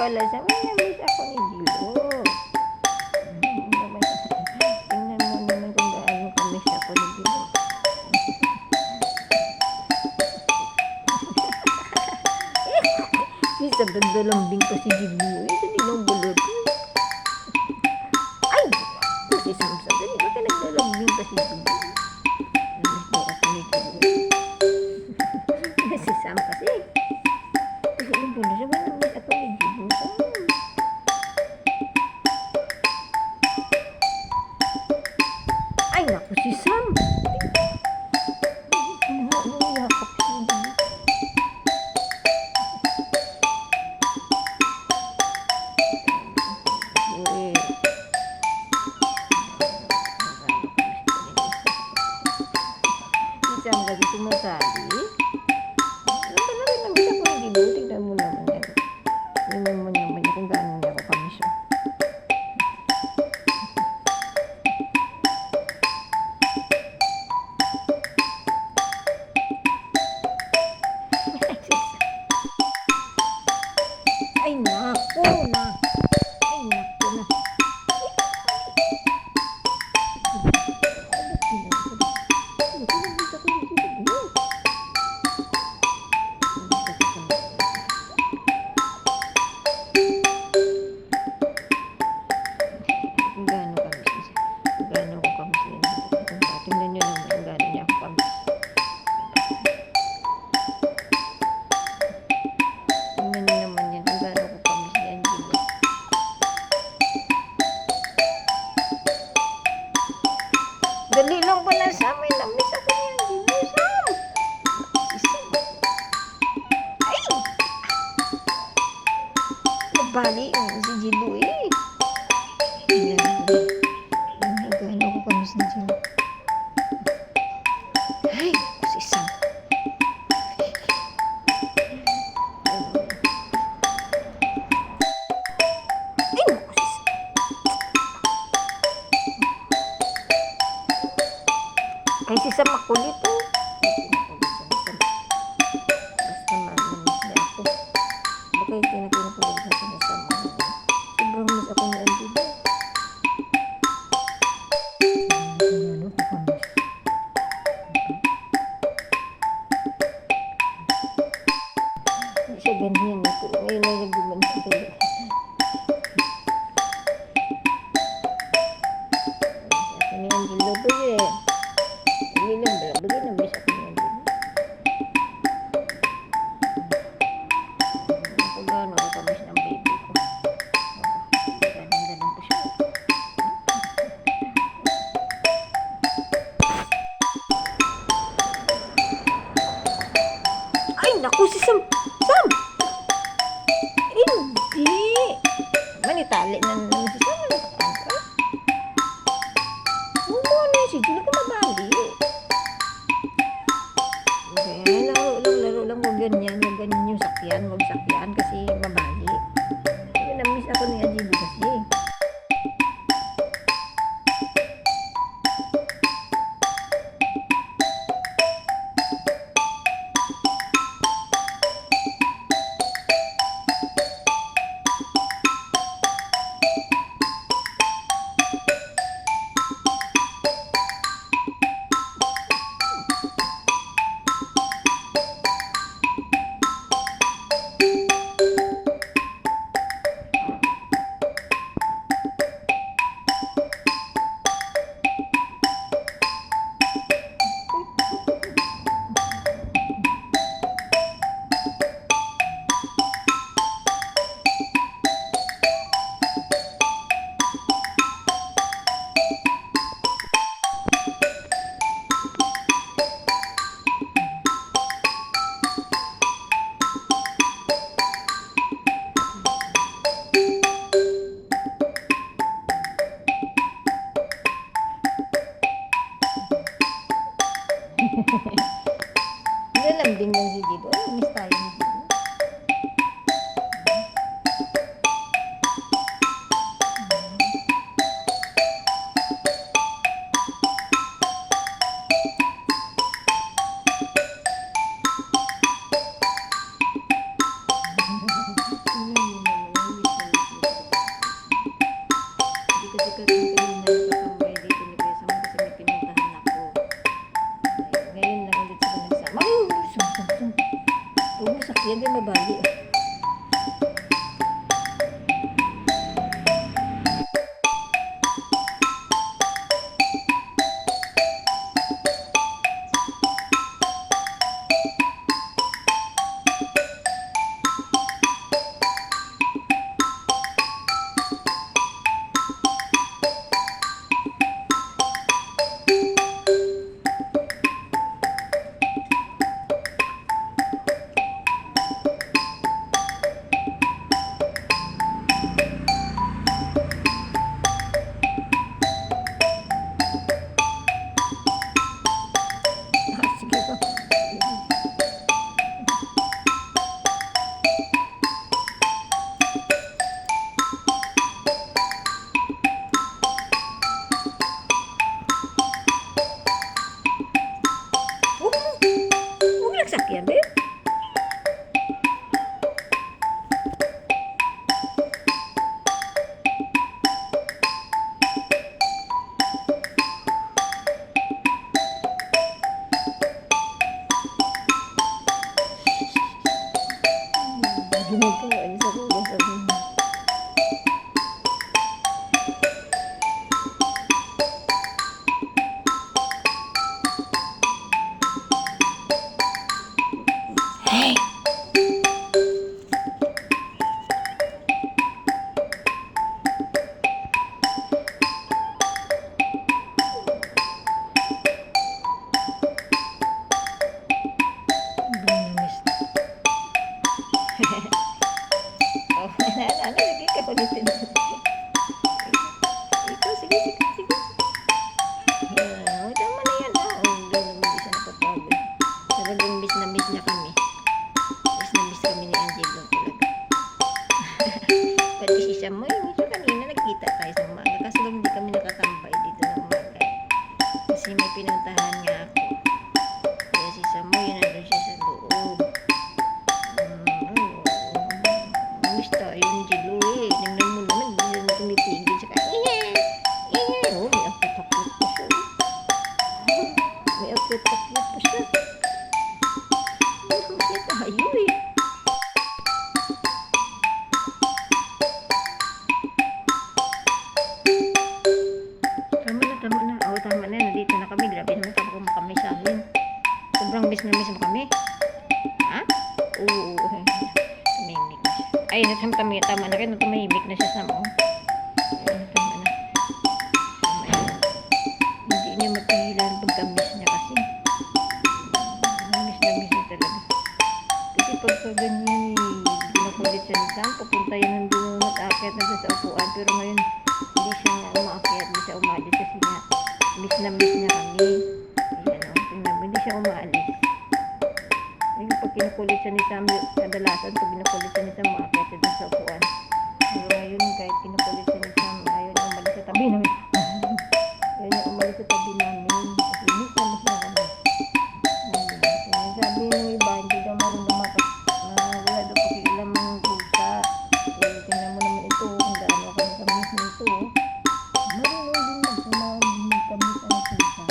pala siya. May namiss ako ni Gilo. Tingnan mo naman kung gaano kamiss ako ni Gilo. Isa ganda-lambing pa si Gilo. Ito nilang bulot. Ay! Ito si Samsa. Dali ba ka naglalambing pa si Gilo? Namiss daw ako ni Gilo. Si Sam kasi. Kasi ano na siya. Namiss ako ni Gilo. Ay, naku si Sam. Yakap si Gilo. Sam lagi sumasali. Ano talaga namiss ako ni Gilo. Tignan mo naman yan. Tignan mo naman yan kung gaano niya ako kamiss. Ay naku na. Ay naku na. Tingnan nyo naman kung gaano niya ako kamiss. Tingnan nyo naman yan kung gaano ako kamiss ni Angelo. Dali lang pala sa amin. Namiss ako ni Angelo. Sam! Si Sam. Ay! Nabali ang si Gilo eh. Tingnan mo. Gaano ako kamiss ni Gilo. Ay, si Sam. Ay, naku si Sam. Ay, si Sam makulit oh. Basta namiss niya ako. Baka tinakinukulit na siya ni Sam. Sobrang miss ako ni Angelo. Ano ko kamiss? Siya ganyan ito. Ngayon ay nagbumansin talaga. Ako ni Angelo to eh. Hindi lang balabagay na miss ako ni Angelo. Ako gano'n ako kamiss ng baby ko. Ganun po siya. Ay, naku si Sam. Sam! Hindi. Manitali na naman si Sam. Oo, ano si Gilo ka mabali. Okay, laro lang. Huwag ganyan. Huwag ganyan yung sakyan. Huwag sakyan kasi mabali. Namiss ako ni Angelo kasi. Nilalambing lang si Gilo. Miss tayo ni Gilo. Tingnan mo naman. Yan din mabali. Sige po. Huwag nagsakyan, babe. Ginagawa niya sa kuya sa mga. Hey! Oh, ano, sige ka ulitin. Ikaw, sige. Tama na yan. Hindi siya napapagod. Talagang miss na miss niya kami. Miss na miss kami ni Angelo talaga. Pati si Samoy, medyo kanina nagkita tayo sa umaga. Kaso lang hindi kami nakatambay dito ng umaga. Kasi may pinuntahan nga ako. Kaya si Samoy, nandun siya sa loob. Miss tayo ni Angelo eh. Tingnan mo naman, hindi na tumipigil. Saka, oh, may akit-akit pa siya. May akit-akit pa siya. Masya tayo eh. Tama na. Oo, tama na. Nandito na kami. Grabe naman tapos kami sa amin. Sobrang miss na miss mo kami. Ha? Oo. Tumimik na siya. Ay, tama na rin. Tumimik na siya sa mo. Tama na. Hindi niya mapigilan pagka-miss niya kasi. Miss na miss niya talaga. Kasi pagka ganyan pinakulit siya ni Sam, pupunta yun nandun at aakyat na siya sa upuan. Pero ngayon, hindi siya nga umaakyat, hindi siya umalis kasi nga miss na miss niya kami. Ayan o, tingnan mo, hindi siya umaalis. Ngayon pag kinukulit siya ni Sam, kadalasan pag kinukulit siya ni Sam, umaakyat siya sa upuan. Pero ngayon kahit kinukulit siya ni Sam, ayaw niya umalis sa tabi namin. Ayaw niya umalis sa tabi namin. Kasi miss na miss niya kami. Kaya sabi ng iba, hindi daw marunong wala daw pakialam ng pusa. Tingnan mo naman ito, kung gaano ako nakamiss nito. Marunong din magkamiss ang pusa.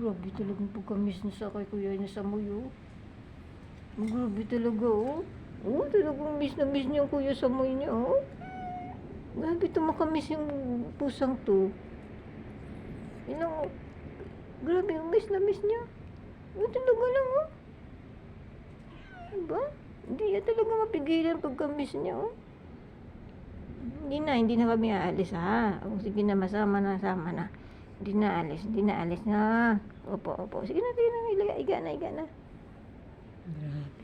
Grabe talagang pagka-miss niya sa kay kuya niya sa muyo. Grabe talaga oh. Oh, talagang miss na miss niya ang kuya sa muyo niya oh. Grabe tumakamis yung pusang to. Grabe yung miss na miss niya. Oh, talaga lang oh. Diba? Hindi niya talaga mapigilan pagka-miss niya oh. Hindi na kami aalis ha. O, sige na, sama na. Hindi na alis na. Opo. Sige na, iga na. Grabe.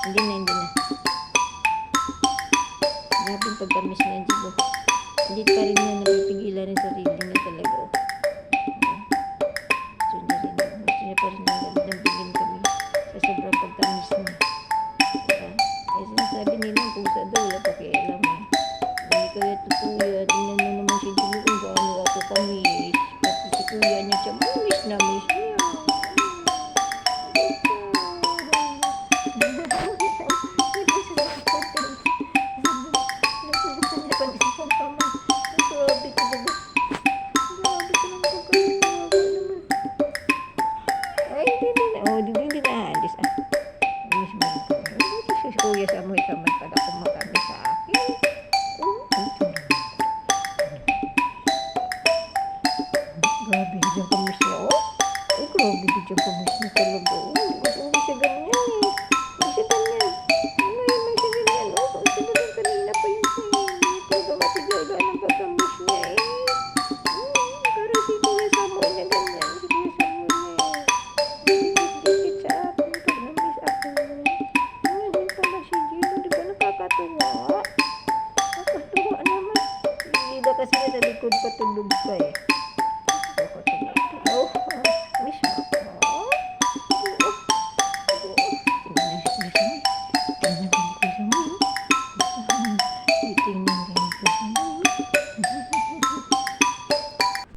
Hindi na, hindi na. Grabe yung pagkamis niya, Jibo. Hindi pa rin niya napipigilan yung sarili niya talaga. Gusto niya rin. Gusto niya pa rin nagdampingin kami sa sobrang pagkamis niya. Diba? Eh, sinasabi nila ang pusa daw, wala pakialam eh. Hindi kaya totoo yan. Tingnan mo naman si Jibo kung gaano ako kamis. Pati si kuya niya siya, miss na miss niya. Kuya sa mo ikaw man pala kumakami sa akin. Grabe dyan kamis niya, oh. Oh, grabe dyan kamis niya talaga, oh. Hindi siya ganyan, eh. Hindi siya ganyan. Hindi siya ganyan, oh. Ito na lang kanina pa yun siya, eh. Hindi talaga matigaga ng pagkamis niya, eh. Pero si kuya sa mo niya ganyan. Si kuya sa mo niya, eh. Dikit sa akin pag namiss ako. Si Gino, di ba nakakatuwa? Nakakatuwa naman. Hindi na kasi sa likod patulog ka eh.